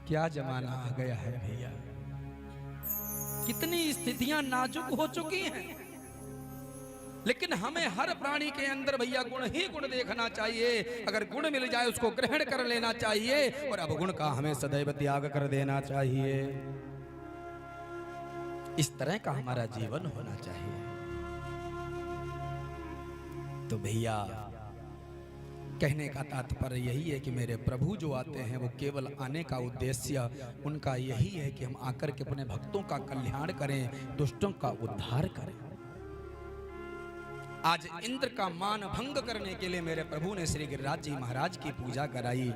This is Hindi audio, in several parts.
क्या जमाना आ गया है भैया, कितनी स्थितियां नाजुक हो चुकी हैं। लेकिन हमें हर प्राणी के अंदर भैया गुण ही गुण देखना चाहिए। अगर गुण मिल जाए उसको ग्रहण कर लेना चाहिए और अवगुण का हमें सदैव त्याग कर देना चाहिए। इस तरह का हमारा जीवन होना चाहिए। तो भैया कहने का तात्पर्य यही है कि मेरे प्रभु जो आते हैं वो केवल आने का उद्देश्य उनका यही है कि हम आकर के अपने भक्तों का कल्याण करें, दुष्टों का उद्धार करें। आज इंद्र का मान भंग करने के लिए मेरे प्रभु ने श्री गिरिराज जी महाराज की पूजा कराई।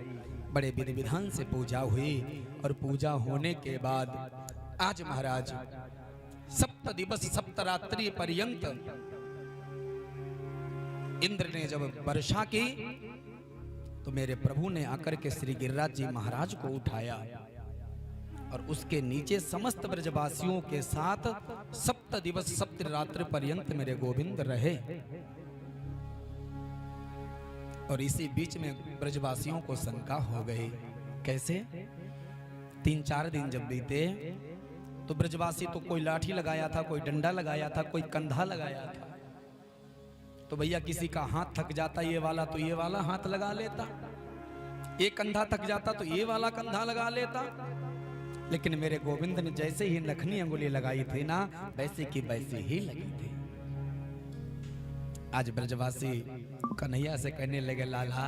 बड़े विधि विधान से पूजा हुई और पूजा होने के बाद आज महाराज 7 दिवस 7 रात्रि पर्यंत इंद्र ने जब वर्षा की तो मेरे प्रभु ने आकर के श्री गिरिराज जी महाराज को उठाया और उसके नीचे समस्त ब्रजवासियों के साथ 7 दिवस 7 रात्रि पर्यंत मेरे गोविंद रहे। और इसी बीच में ब्रजवासियों को शंका हो गई। कैसे? 3-4 दिन जब बीते तो ब्रजवासी तो कोई लाठी लगाया था, कोई डंडा लगाया था, कोई कंधा लगाया था। तो भैया किसी का हाथ थक जाता ये वाला तो ये वाला हाथ लगा लेता, एक कंधा थक जाता तो ये वाला कंधा लगा लेता। लेकिन मेरे गोविंद ने जैसे ही नखनी अंगुली लगाई थी ना, वैसे की वैसे ही लगी थी। आज ब्रजवासी कन्हैया से कहने लगे, लाला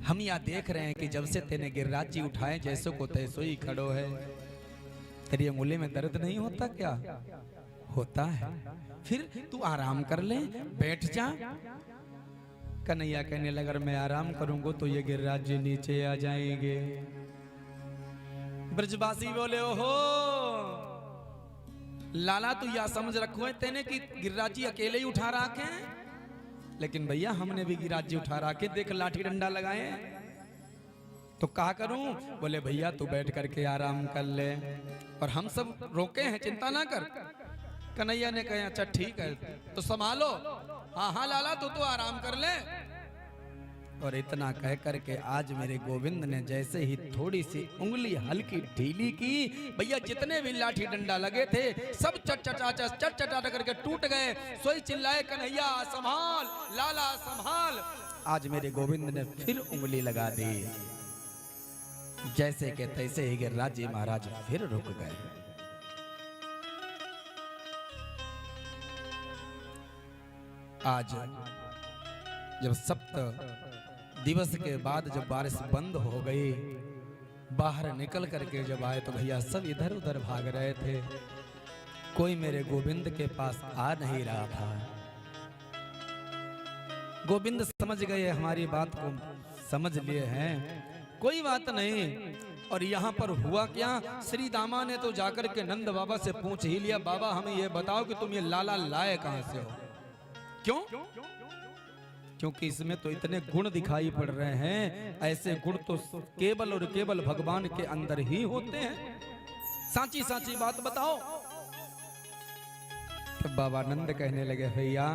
हम यहाँ देख रहे हैं कि जब से तेने गिरिराज जी उठाए जैसो को तैसो ही खड़ो है। तेरी अंगुली में दर्द नहीं होता क्या? होता है। फिर तू आराम कर ले, बैठ जा। कन्हैया कहने लगा, मैं आराम करूंगा तो ये गिरिराज जी नीचे आ जाएंगे। ब्रजवासी बोले, ओहो लाला तू या समझ रखो है तेने कि गिरिराज जी अकेले ही उठा रखे हैं। लेकिन भैया हमने भी गिरिराज जी उठा रखे, देख लाठी डंडा लगाए। तो क्या करूं? बोले भैया तू बैठ करके आराम कर ले और हम सब रोके हैं, चिंता ना कर। कन्हैया ने कहा अच्छा ठीक है तो संभालो। हाँ हाँ लाला तू तो आराम कर ले। और इतना कह करके आज मेरे गोविंद ने जैसे ही थोड़ी सी उंगली हल्की ढीली की, भैया जितने भी लाठी डंडा लगे थे सब चट करके टूट गए। सोई चिल्लाए, कन्हैया संभाल, लाला संभाल। आज मेरे गोविंद ने फिर उंगली लगा दी। जैसे के तैसे ही गिरिराज जी महाराज फिर रुक गए। आज जब 7 दिवस के बाद जब बारिश बंद हो गई, बाहर निकल करके जब आए तो भैया सब इधर उधर भाग रहे थे। कोई मेरे गोविंद के पास आ नहीं रहा था। गोविंद समझ गए, हमारी बात को समझ लिए हैं, कोई बात नहीं। और यहाँ पर हुआ क्या, श्री दामा ने तो जाकर के नंद बाबा से पूछ ही लिया, बाबा हमें ये बताओ कि तुम ये लाला लाए कहां से हो? क्यों? क्योंकि इसमें तो इतने गुण दिखाई पड़ रहे हैं, ऐसे गुण तो केवल और केवल भगवान के अंदर ही होते हैं। सांची सांची बात बताओ। तो बाबा नंद कहने लगे, भैया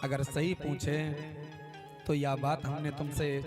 अगर सही पूछे तो यह बात हमने तुमसे